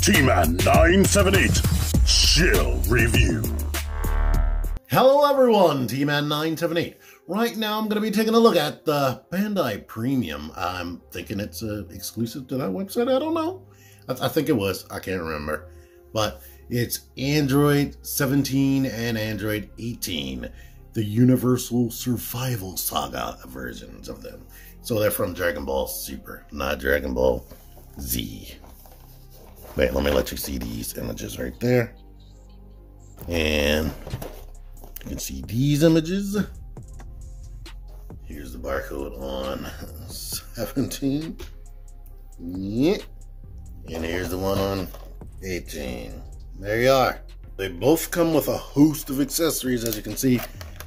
T-Man 978 Chill Review. Hello everyone, T-Man 978. Right now I'm going to be taking a look at the Bandai Premium. I'm thinking it's exclusive to that website. I don't know. I think it was. I can't remember. But it's Android 17 and Android 18. The Universal Survival Saga versions of them. So they're from Dragon Ball Super, not Dragon Ball Z. Wait, let me let you see these images right there. And you can see these images. Here's the barcode on 17. Yeah. And here's the one on 18. There you are. They both come with a host of accessories, as you can see.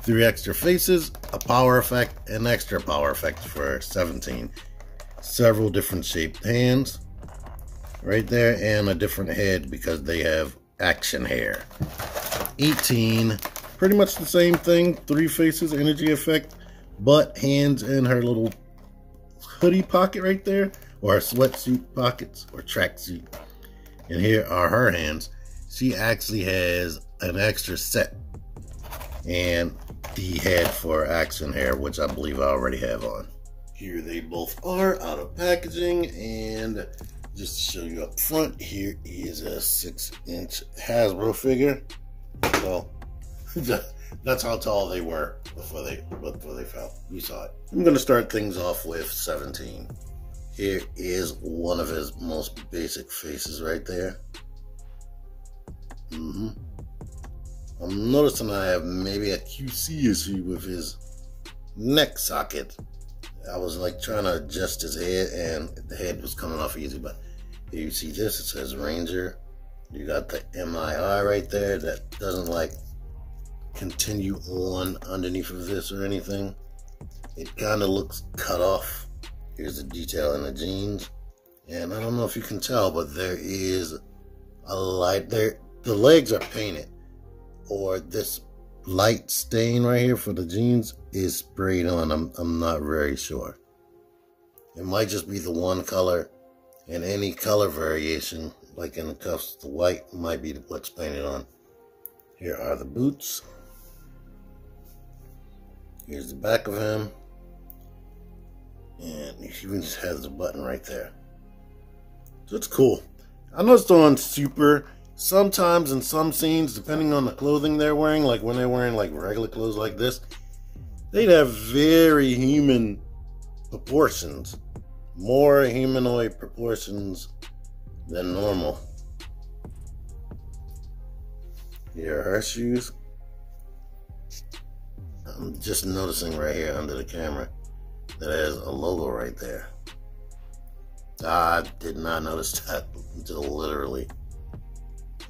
3 extra faces, a power effect, and extra power effect for 17. Several different shaped hands right there, and a different head because they have action hair. 18, pretty much the same thing. 3 faces, energy effect, but hands in her little hoodie pocket right there, or sweatsuit pockets, or tracksuit. And here are her hands. She actually has an extra set. And the head for action hair, which I believe I already have on. Here they both are out of packaging, and just to show you up front, here is a 6-inch Hasbro figure. So that's how tall they were before they fell. You saw it. I'm gonna start things off with 17. Here is one of his most basic faces right there. I'm noticing I have maybe a QC issue with his neck socket. I was like trying to adjust his head and the head was coming off easy, but here you see this, it says Ranger. You got the MIR right there that doesn't like continue on underneath of this or anything. It kind of looks cut off. Here's the detail in the jeans. And I don't know if you can tell, but there is a light there. The legs are painted, or this light stain right here for the jeans is sprayed on. I'm not very sure. It might just be the one color, and any color variation, like in the cuffs, the white might be what's painted on. Here are the boots. Here's the back of him. And he even has a button right there. So it's cool. I noticed on Super, sometimes in some scenes, depending on the clothing they're wearing, like when they're wearing like regular clothes like this, they'd have very human proportions. More humanoid proportions than normal. Here are her shoes. I'm just noticing right here under the camera that has a logo right there. I did not notice that until literally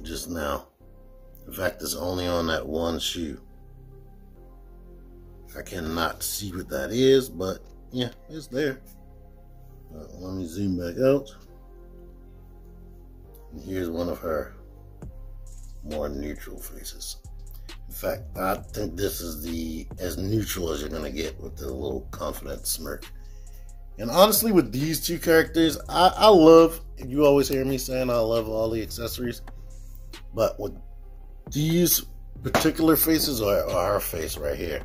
just now. In fact, it's only on that one shoe. I cannot see what that is, but yeah, it's there. Let me zoom back out. And here's one of her more neutral faces. In fact, I think this is as neutral as you're gonna get with the little confident smirk. And honestly, with these two characters, I love, you always hear me saying I love all the accessories. But with these particular faces, or our face right here,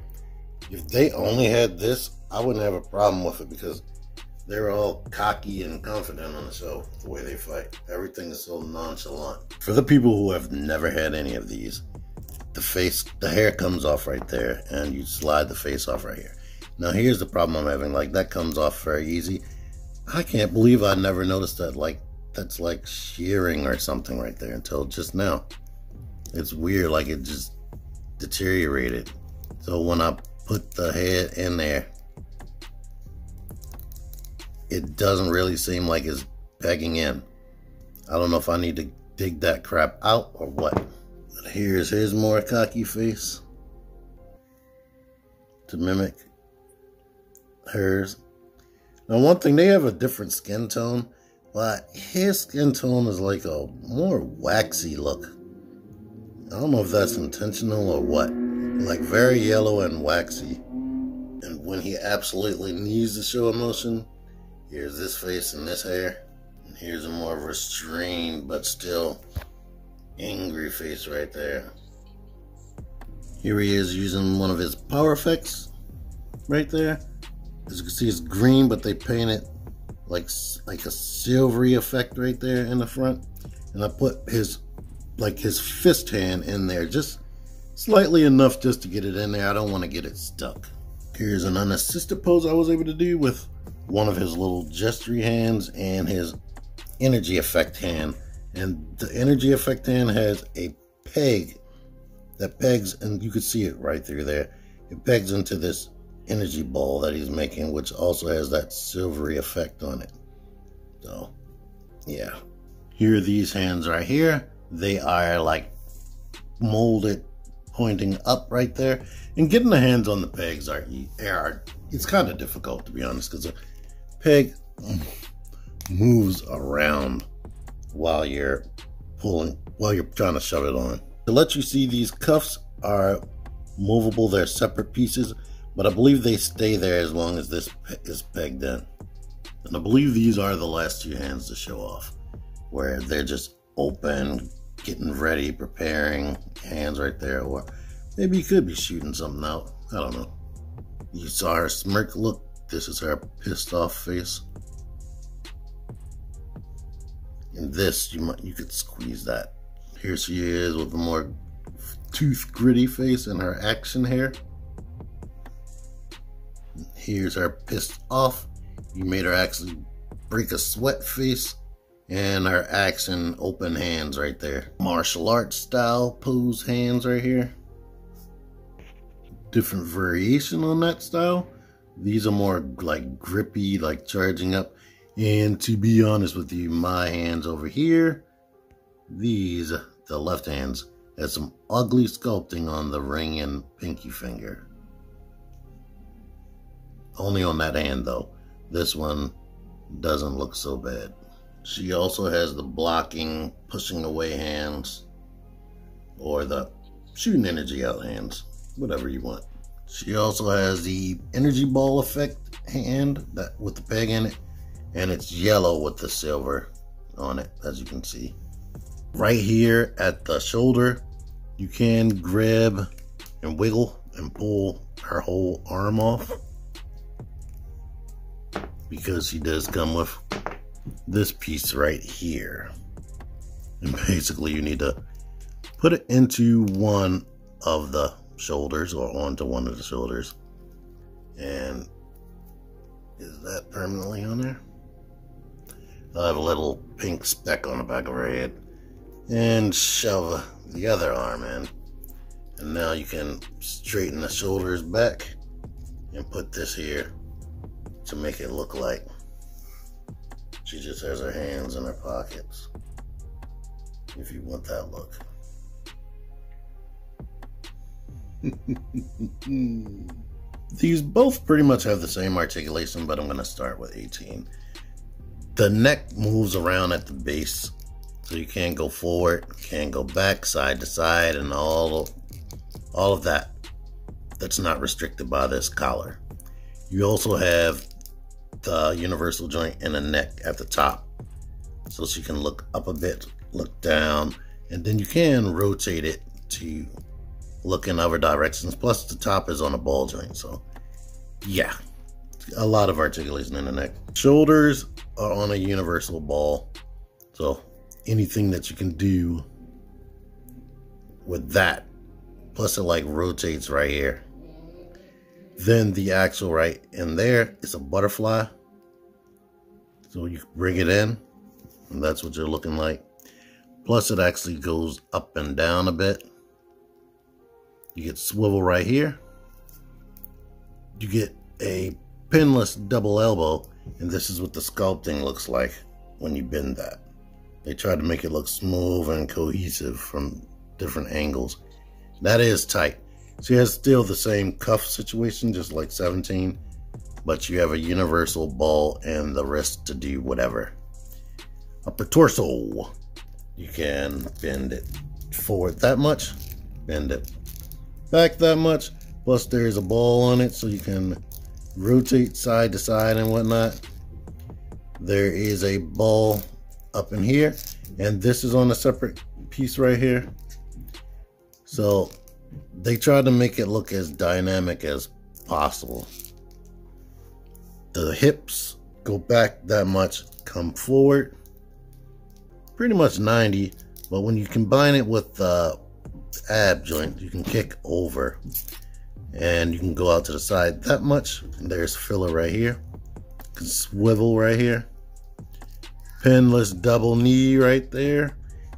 if they only had this, I wouldn't have a problem with it because they're all cocky and confident on the show, the way they fight. Everything is so nonchalant. For the people who have never had any of these, the hair comes off right there, and you slide the face off right here. Now here's the problem I'm having, like that comes off very easy. I can't believe I never noticed that, like that's like shearing or something right there until just now. It's weird, like it just deteriorated. So when I put the head in there, it doesn't really seem like it's pegging in. I don't know if I need to dig that crap out or what. But here's his more cocky face to mimic hers. Now one thing, they have a different skin tone, but his skin tone is like a more waxy look. I don't know if that's intentional or what. Like very yellow and waxy. And when he absolutely needs to show emotion, here's this face and this hair. Here's a more restrained but still angry face right there. Here he is using one of his power effects right there. As you can see, it's green, but they paint it like a silvery effect right there in the front. And I put his fist hand in there, just slightly enough just to get it in there. I don't want to get it stuck. Here's an unassisted pose I was able to do with one of his little gestury hands and his energy effect hand. And the energy effect hand has a peg that pegs, and you can see it right through there. It pegs into this energy ball that he's making, which also has that silvery effect on it. So yeah, here are these hands right here. They are like molded pointing up right there, and getting the hands on the pegs it's kind of difficult, to be honest, because the peg moves around while you're trying to shove it on. To let you see, these cuffs are movable. They're separate pieces, but I believe they stay there as long as this is pegged in. And I believe these are the last two hands to show off, where they're just open, getting ready, preparing, hands right there. Or maybe you could be shooting something out. I don't know. You saw her smirk look. This is her pissed off face. And this, you could squeeze that. Here she is with a more tooth gritty face and her action hair. Here's her pissed off. You made her actually break a sweat face, and her action open hands right there. Martial arts style pose hands right here. Different variation on that style. These are more like grippy, like charging up. And to be honest with you, my hands over here, these, the left hands, has some ugly sculpting on the ring and pinky finger. Only on that hand though. This one doesn't look so bad. She also has the blocking, pushing away hands, or the shooting energy out hands, whatever you want. She also has the energy ball effect hand that with the peg in it, and it's yellow with the silver on it, as you can see. Right here at the shoulder, you can grab and wiggle and pull her whole arm off, because she does come with this piece right here. And basically you need to put it into one of the shoulders, or onto one of the shoulders. And is that permanently on there? I'll have a little pink speck on the back of her head, and shove the other arm in. And now you can straighten the shoulders back and put this here to make it look like she just has her hands in her pockets, if you want that look. These both pretty much have the same articulation, but I'm going to start with 18. The neck moves around at the base, so you can't go forward, can't go back, side to side, and all of that. That's not restricted by this collar. You also have the universal joint in the neck at the top, so she can look up a bit, look down, and then you can rotate it to look in other directions. Plus the top is on a ball joint, so yeah, a lot of articulation in the neck. Shoulders are on a universal ball, so anything that you can do with that, plus it like rotates right here. Then the actual right in there is a butterfly, so you bring it in, and that's what you're looking like. Plus it actually goes up and down a bit. You get swivel right here. You get a pinless double elbow, and this is what the sculpting looks like when you bend that. They try to make it look smooth and cohesive from different angles. That is tight. She has still the same cuff situation, just like 17, but you have a universal ball and the wrist to do whatever. Upper torso, you can bend it forward that much, bend it back that much, plus there's a ball on it so you can rotate side to side and whatnot. There is a ball up in here, and this is on a separate piece right here. So they tried to make it look as dynamic as possible. The hips go back that much, come forward pretty much 90, but when you combine it with the ab joint, you can kick over and you can go out to the side that much. And there's filler right here, you can swivel right here, pinless double knee right there,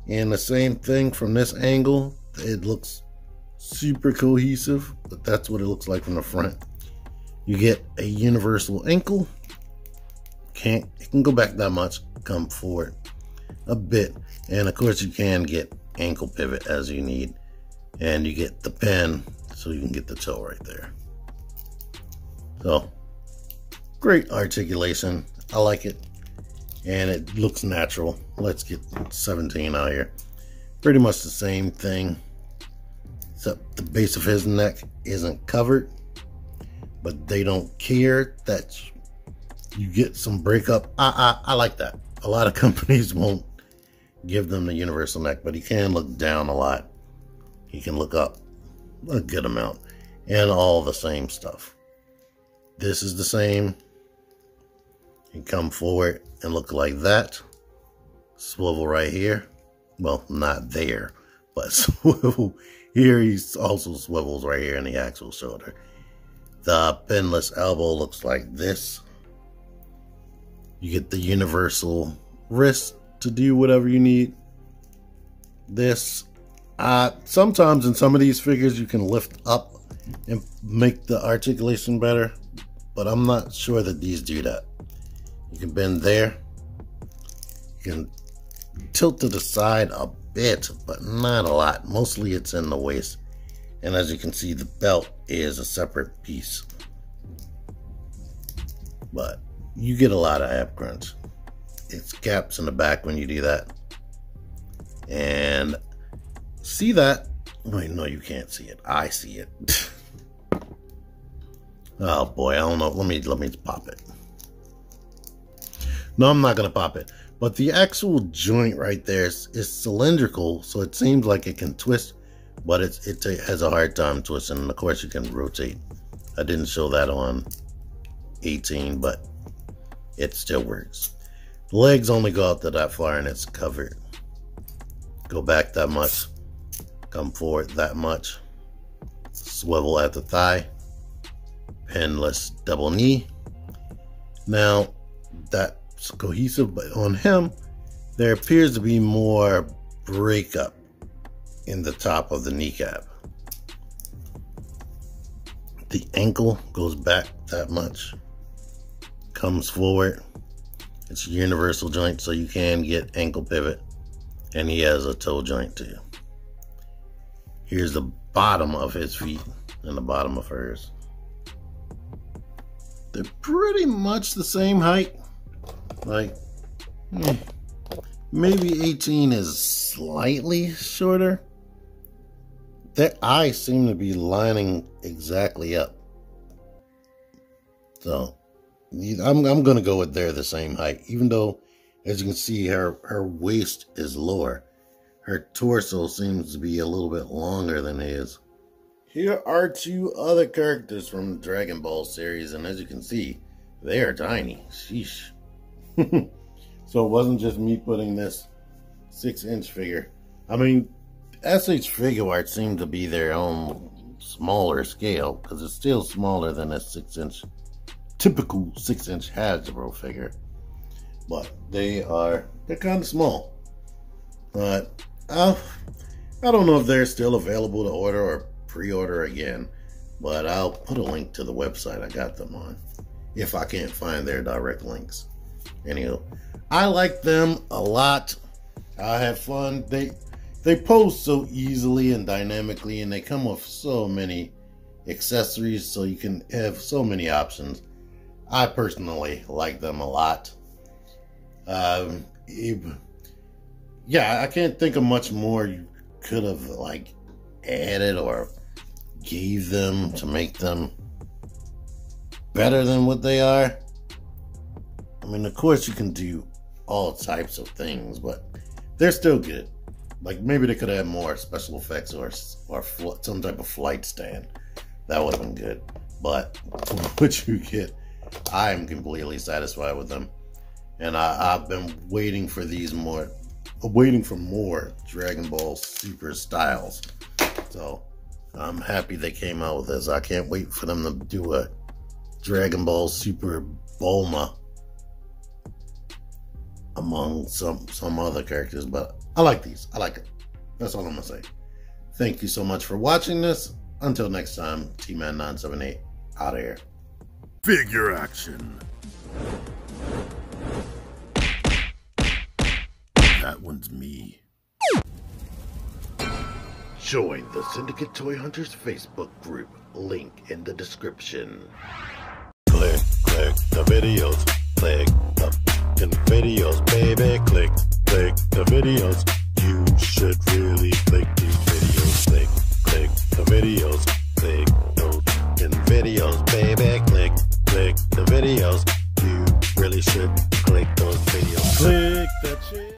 and the same thing from this angle. It looks super cohesive, but that's what it looks like from the front. You get a universal ankle. It can go back that much, come forward a bit, and of course you can get ankle pivot as you need, and you get the pin so you can get the toe right there. So great articulation, I like it, and it looks natural. Let's get 17 out here. Pretty much the same thing, except the base of his neck isn't covered, but they don't care that you get some breakup. I like that. A lot of companies won't give them the universal neck, but he can look down a lot. He can look up a good amount, and all the same stuff. This is the same. You come forward and look like that. Swivel right here. Well, not there, but swivel here. He also swivels right here in the actual shoulder. The pinless elbow looks like this. You get the universal wrist to do whatever you need. This, sometimes in some of these figures you can lift up and make the articulation better, but I'm not sure that these do that. You can bend there. You can tilt to the side a bit, but not a lot. Mostly it's in the waist. And as you can see, the belt is a separate piece. But you get a lot of ab crunch. It's gaps in the back when you do that. And see that? Wait, no, you can't see it. I see it. Oh boy, I don't know. Let me pop it. No, I'm not gonna pop it. But the actual joint right there is cylindrical, so it seems like it can twist, but it has a hard time twisting. And of course, you can rotate. I didn't show that on 18, but it still works. The legs only go out to that far, and it's covered. Go back that much, come forward that much, swivel at the thigh, pinless double knee. Now that's cohesive, but on him there appears to be more breakup in the top of the kneecap. The ankle goes back that much, comes forward. It's a universal joint, so you can get ankle pivot, and he has a toe joint too. Here's the bottom of his feet and the bottom of hers. They're pretty much the same height. Like, maybe 18 is slightly shorter. Their eyes seem to be lining exactly up. So I'm gonna go with they're the same height, even though, as you can see, her waist is lower. Her torso seems to be a little bit longer than his. Here are two other characters from the Dragon Ball series, and as you can see, they are tiny. Sheesh. So it wasn't just me putting this 6-inch figure. I mean, SH Figuarts seem to be their own smaller scale, because it's still smaller than a 6-inch, typical 6-inch Hasbro figure. But they're kind of small. But I don't know if they're still available to order or pre-order again, but I'll put a link to the website I got them on if I can't find their direct links. Anyway, I like them a lot. I have fun. They pose so easily and dynamically, and they come with so many accessories, so you can have so many options. I personally like them a lot. Yeah, I can't think of much more you could have like added or gave them to make them better than what they are. I mean, of course you can do all types of things, but they're still good. Like, maybe they could have more special effects or some type of flight stand. That would have been good. But for what you get, I am completely satisfied with them. And I've been waiting for more Dragon Ball Super styles. So I'm happy they came out with this. I can't wait for them to do a Dragon Ball Super Bulma among some other characters, but I like these. I like it. That's all I'm gonna say. Thank you so much for watching this. Until next time, T-Man978 out of here. Figure action. That one's me. Join the Syndicate Toy Hunters Facebook group. Link in the description. Click the videos. Click the videos, baby. Click the videos. You should really click these videos. Click the videos. Click those videos, baby. Click the videos. You really should click those videos. Click that shit.